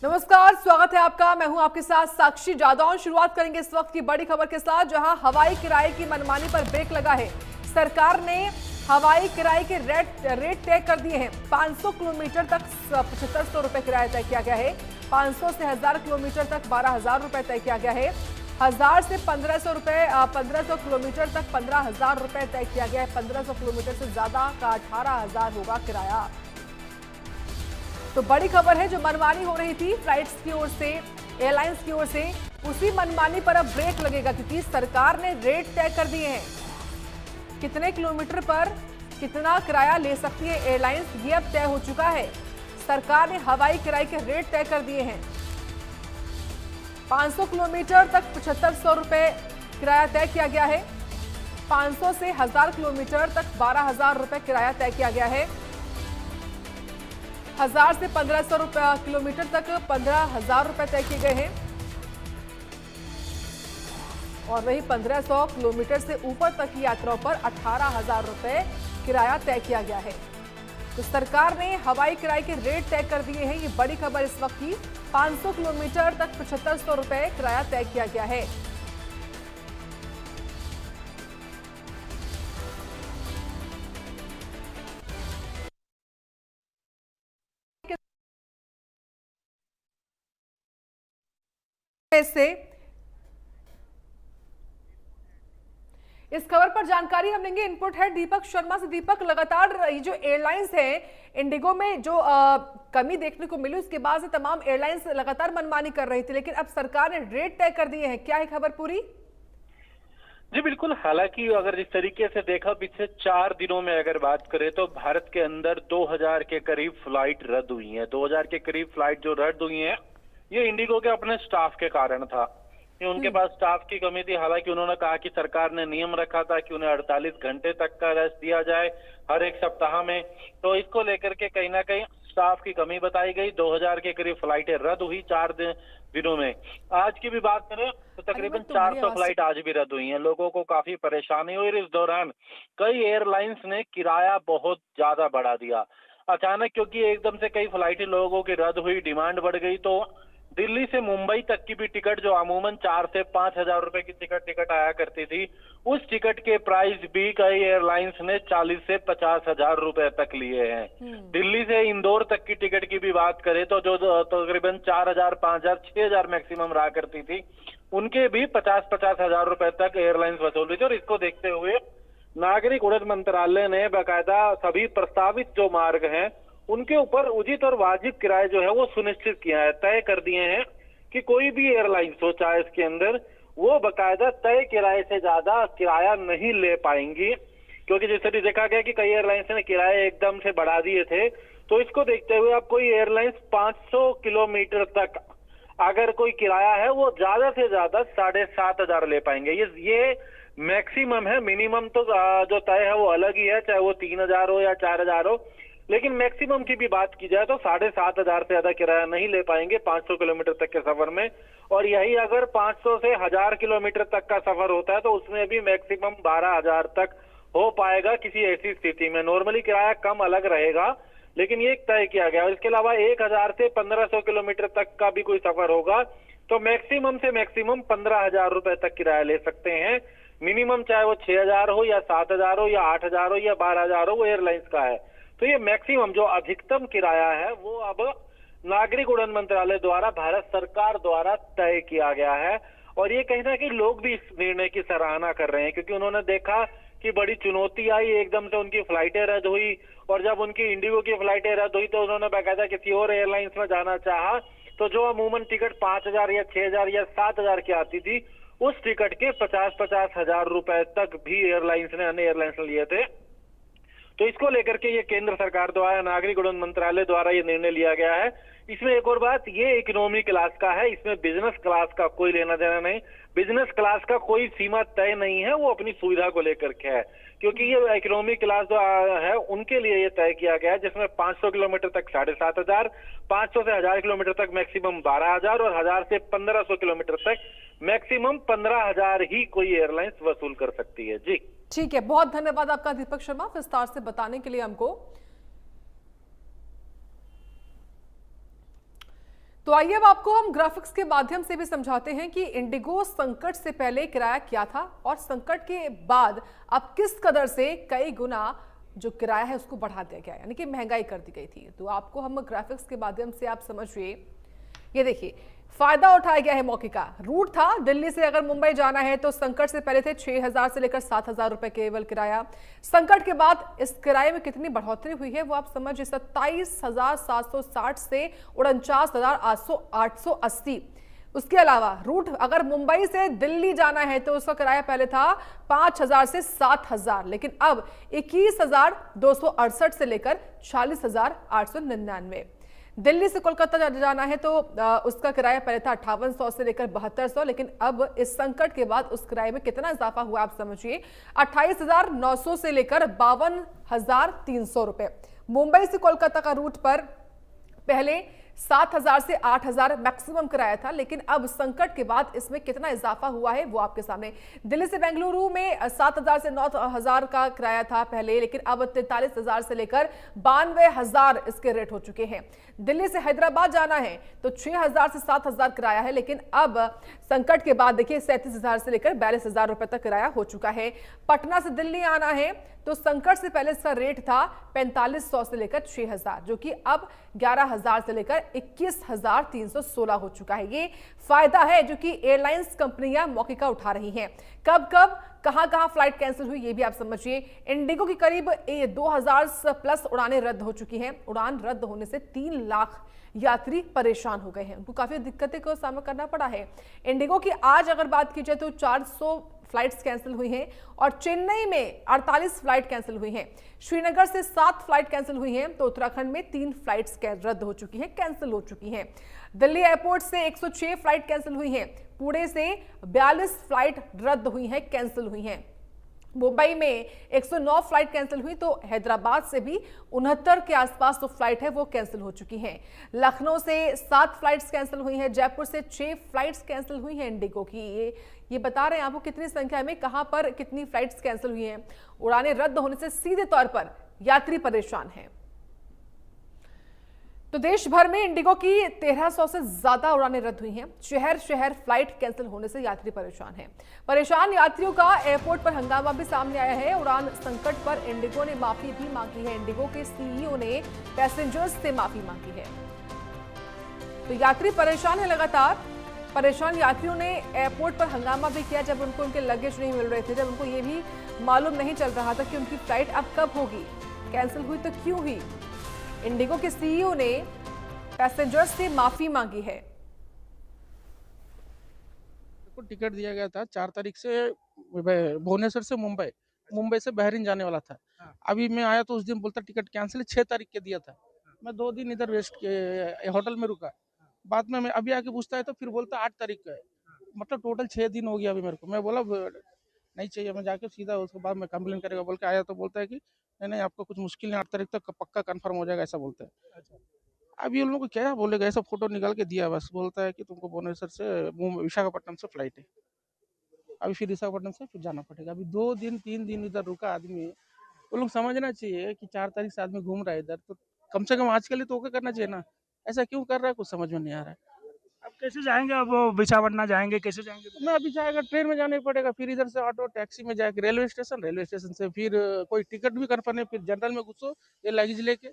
नमस्कार, स्वागत है आपका। मैं हूं आपके साथ साक्षी जादौन। शुरुआत करेंगे इस वक्त की बड़ी खबर के साथ, जहां हवाई किराए की मनमानी पर ब्रेक लगा है। सरकार ने हवाई किराए के रेट तय कर दिए हैं। 500 किलोमीटर तक 7500 रुपए किराया तय किया गया है। 500 से 1000 किलोमीटर तक 12000 रुपए तय किया गया है। 1000 से 1500 रुपए 1500 किलोमीटर तक 15000 रुपए तय किया गया है। 1500 किलोमीटर से ज्यादा का 18000 होगा किराया। तो बड़ी खबर है, जो मनमानी हो रही थी फ्लाइट्स की ओर से, एयरलाइंस की ओर से, उसी मनमानी पर अब ब्रेक लगेगा, क्योंकि सरकार ने रेट तय कर दिए हैं। कितने किलोमीटर पर कितना किराया ले सकती है एयरलाइंस, ये अब तय हो चुका है। सरकार ने हवाई किराए के रेट तय कर दिए हैं। 500 किलोमीटर तक 7500 रुपए किराया तय किया गया है। 500 से 1000 किलोमीटर तक 12000 रुपए किराया तय किया गया है। 1000 से 1500 किलोमीटर तक 15000 रुपए तय किए गए हैं। और वही 1500 किलोमीटर से ऊपर तक की यात्राओं पर 18000 रुपए किराया तय किया गया है। तो सरकार ने हवाई किराए के रेट तय कर दिए हैं। ये बड़ी खबर इस वक्त की। 500 किलोमीटर तक 7500 रुपए किराया तय किया गया है। से इस खबर पर जानकारी हम लेंगे इनपुट हेड दीपक शर्मा से। दीपक, लगातार ये जो एयरलाइंस है, इंडिगो में जो कमी देखने को मिली, उसके बाद से तमाम एयरलाइंस लगातार मनमानी कर रही थी, लेकिन अब सरकार ने रेट तय कर दिए हैं। क्या है खबर पूरी? जी बिल्कुल। हालांकि अगर जिस तरीके से देखा पिछले 4 दिनों में अगर बात करें तो भारत के अंदर 2000 के करीब फ्लाइट रद्द हुई हैं। 2000 के करीब फ्लाइट जो रद्द हुई हैं, ये इंडिगो के अपने स्टाफ के कारण था। कि उनके पास स्टाफ की कमी थी। हालांकि उन्होंने कहा कि सरकार ने नियम रखा था कि उन्हें 48 घंटे तक का रेस्ट दिया जाए हर एक सप्ताह में, तो इसको लेकर के कहीं ना कहीं स्टाफ की कमी बताई गई। 2000 के करीब फ्लाइटें रद्द हुई 4 दिनों में। आज की भी बात करें तो तकरीबन 400 फ्लाइट आज भी रद्द हुई हैं। लोगों को काफी परेशानी हुई। इस दौरान कई एयरलाइंस ने किराया बहुत ज्यादा बढ़ा दिया अचानक, क्योंकि एकदम से कई फ्लाइटें लोगों की रद्द हुई, डिमांड बढ़ गई। तो दिल्ली से मुंबई तक की भी टिकट जो अमूमन 4 से 5000 रुपए की टिकट आया करती थी, उस टिकट के प्राइस भी कई एयरलाइंस ने 40 से 50,000 रुपए तक लिए हैं। दिल्ली से इंदौर तक की टिकट की भी बात करें तो जो तकरीबन 4000, 5000, 6000 मैक्सिमम रहा करती थी, उनके भी 50-50 हजार रुपए तक एयरलाइंस वसूल रही थी। और इसको देखते हुए नागरिक उड्डयन मंत्रालय ने बाकायदा सभी प्रस्तावित जो मार्ग हैं उनके ऊपर उचित और वाजिब किराए जो है वो सुनिश्चित किया है, तय कर दिए हैं कि कोई भी एयरलाइंस हो चाहे इसके अंदर, वो बाकायदा तय किराए से ज्यादा किराया नहीं ले पाएंगी। क्योंकि जैसे भी देखा गया कि कई एयरलाइंस ने किराए एकदम से बढ़ा दिए थे, तो इसको देखते हुए अब कोई एयरलाइंस 500 किलोमीटर तक अगर कोई किराया है वो ज्यादा से ज्यादा 7500 ले पाएंगे। ये मैक्सिमम है। मिनिमम तो जो तय है वो अलग ही है, चाहे वो 3000 हो या 4000 हो। लेकिन मैक्सिमम की भी बात की जाए तो 7500 से ज्यादा किराया नहीं ले पाएंगे 500 किलोमीटर तक के सफर में। और यही अगर 500 से 1000 किलोमीटर तक का सफर होता है तो उसमें भी मैक्सिमम 12000 तक हो पाएगा। किसी ऐसी स्थिति में नॉर्मली किराया कम अलग रहेगा, लेकिन ये तय किया गया। इसके अलावा 1000 से 1500 किलोमीटर तक का भी कोई सफर होगा तो मैक्सिमम से मैक्सिमम 15000 रुपए तक किराया ले सकते हैं। मिनिमम चाहे वो 6000 हो या 7000 हो या 8000 हो या 12000 हो, वो एयरलाइंस का है। तो ये मैक्सिमम जो अधिकतम किराया है वो अब नागरिक उड्डयन मंत्रालय द्वारा, भारत सरकार द्वारा तय किया गया है। और ये कहीं ना कहीं लोग भी इस निर्णय की सराहना कर रहे हैं, क्योंकि उन्होंने देखा कि बड़ी चुनौती आई, एकदम से उनकी फ्लाइटें रद्द हुई। और जब उनकी इंडिगो की फ्लाइटें रद्द हुई तो उन्होंने बाकायदा किसी और एयरलाइंस में जाना चाहा, तो जो अमूमन टिकट 5000 या 6000 या 7000 की आती थी, उस टिकट के 50-50 हजार रुपए तक भी एयरलाइंस ने, अन्य एयरलाइंस ने लिए थे। तो इसको लेकर के ये केंद्र सरकार द्वारा, नागरिक उड्डयन मंत्रालय द्वारा ये निर्णय लिया गया है। इसमें एक और बात, ये इकोनॉमी क्लास का है, इसमें बिजनेस क्लास का कोई लेना देना नहीं। बिजनेस क्लास का कोई सीमा तय नहीं है, वो अपनी सुविधा को लेकर के है। क्योंकि ये इकोनॉमी क्लास जो है उनके लिए ये तय किया गया है, जिसमें 500 किलोमीटर तक 7500, 500 से 1000 किलोमीटर तक मैक्सिमम 12000 और 1000 से 1500 किलोमीटर तक मैक्सिमम 15000 ही कोई एयरलाइंस वसूल कर सकती है। जी ठीक है, बहुत धन्यवाद आपका दीपक शर्मा, विस्तार से बताने के लिए हमको। तो आइए अब आपको हम ग्राफिक्स के माध्यम से भी समझाते हैं कि इंडिगो संकट से पहले किराया क्या था और संकट के बाद अब किस कदर से कई गुना जो किराया है उसको बढ़ा दिया गया, यानी कि महंगाई कर दी गई थी। तो आपको हम ग्राफिक्स के माध्यम से आप समझिए, ये देखिए फायदा उठाया गया है मौके का। रूट था दिल्ली से अगर मुंबई जाना है तो संकट से पहले थे 6,000 से लेकर 7,000 रुपए केवल किराया। संकट के बाद इस किराए में कितनी बढ़ोतरी हुई है वो आप समझिए, 27,760 से 49,880। उसके अलावा रूट अगर मुंबई से दिल्ली जाना है तो उसका किराया पहले था 5,000 से 7,000, लेकिन अब 21,268 से लेकर 40,899। दिल्ली से कोलकाता जाना है तो उसका किराया पहले था 5800 से लेकर 7200, लेकिन अब इस संकट के बाद उस किराए में कितना इजाफा हुआ आप समझिए, 28,900 से लेकर 52,300 रुपए। मुंबई से कोलकाता का रूट पर पहले 7,000 से 8,000 मैक्सिमम किराया था, लेकिन अब संकट के बाद इसमें कितना इजाफा हुआ है वो आपके सामने। दिल्ली से बेंगलुरु में 7,000 से 9,000 का किराया था पहले, लेकिन अब 43,000 से लेकर 92,000 इसके रेट हो चुके हैं। दिल्ली से हैदराबाद जाना है तो 6,000 से 7,000 किराया है, लेकिन अब संकट के बाद देखिए 37,000 से लेकर 42,000 रुपए तक किराया हो चुका है। पटना से दिल्ली आना है तो संकट से पहले इसका रेट था 4,500 से लेकर 6,000, जो कि अब 11,000 से लेकर 21,316 हो चुका है। ये फायदा है जो कि एयरलाइंस कंपनियां मौके का उठा रही हैं। कब कब कहां फ्लाइट कैंसिल हुई ये भी आप समझिए। इंडिगो की करीब 2,000 प्लस उड़ानें रद्द हो चुकी हैं। उड़ान रद्द होने से 3 लाख यात्री परेशान हो गए हैं, उनको काफी दिक्कतें का सामना करना पड़ा है। इंडिगो की आज अगर बात की जाए तो 400 फ्लाइट्स कैंसिल हुई हैं और चेन्नई में 48 फ्लाइट कैंसिल हुई हैं। श्रीनगर से 7 फ्लाइट कैंसिल हुई हैं तो उत्तराखंड में 3 फ्लाइट्स रद्द हो चुकी हैं, कैंसिल हो चुकी हैं। दिल्ली एयरपोर्ट से 106 फ्लाइट कैंसिल हुई हैं। पुणे से 42 फ्लाइट रद्द हुई हैं, कैंसिल हुई हैं। मुंबई में 109 फ्लाइट कैंसिल हुई तो हैदराबाद से भी 69 के आसपास जो फ्लाइट है वो कैंसिल हो चुकी हैं। लखनऊ से 7 फ्लाइट्स कैंसिल हुई हैं। जयपुर से 6 फ्लाइट्स कैंसिल हुई हैं इंडिगो की। ये बता रहे हैं आपको कितनी संख्या में कहां पर कितनी फ्लाइट्स कैंसिल हुई हैं। उड़ानें रद्द होने से सीधे तौर पर यात्री परेशान हैं। तो देश भर में इंडिगो की 1,300 से ज्यादा उड़ानें रद्द हुई हैं। शहर शहर फ्लाइट कैंसिल होने से यात्री परेशान हैं। परेशान यात्रियों का एयरपोर्ट पर हंगामा भी सामने आया है। उड़ान संकट पर इंडिगो ने माफी भी मांगी है। इंडिगो के सीईओ ने पैसेंजर्स से माफी मांगी है। तो यात्री परेशान है लगातार। परेशान यात्रियों ने एयरपोर्ट पर हंगामा भी किया जब उनको उनके लगेज नहीं मिल रहे थे, जब उनको ये भी मालूम नहीं चल रहा था कि उनकी फ्लाइट अब कब होगी, कैंसिल हुई तो क्यों हुई। इंडिगो के सीईओ ने पैसेंजर्स से माफी मांगी है। टिकट दिया गया था 4 तारीख से भुवनेश्वर से मुंबई से बहरीन जाने वाला था। अभी मैं आया तो उस दिन बोलता टिकट कैंसिल 6 तारीख के दिया था। मैं 2 दिन इधर वेस्ट होटल में रुका। बाद में मैं अभी आके पूछता है तो फिर बोलता 8 तारीख का है। मतलब टोटल 6 दिन हो गया अभी मेरे को। मैं बोला नहीं चाहिए, मैं जाके सीधा उसके बाद मैं कंप्लेन करेगा बोल के आया तो बोलता है कि नहीं आपको कुछ मुश्किल नहीं, 8 तारीख तक पक्का कंफर्म हो जाएगा, ऐसा बोलता है। अभी उन लोगों को क्या बोलेगा, ऐसा फोटो निकाल के दिया बस, बोलता है कि तुमको भुवनेश्वर से विशाखापट्टनम से फ्लाइट है, अभी फिर विशाखापट्टनम से फिर जाना पड़ेगा। अभी 2 दिन 3 दिन इधर रुका आदमी। वो लोग समझना चाहिए कि 4 तारीख से आदमी घूम रहा है इधर, तो कम से कम आज के लिए तो ओके करना चाहिए ना। ऐसा क्यों कर रहा है कुछ समझ में नहीं आ रहा है। अब कैसे जाएंगे, अब विशाखापट्टनम जाएंगे, कैसे जाएंगे? मैं अभी जाएगा ट्रेन में जाना ही पड़ेगा, फिर इधर से ऑटो टैक्सी में जाके रेलवे स्टेशन से फिर कोई टिकट भी कर पाने, फिर जनरल में घुसो ये लगेज लेके,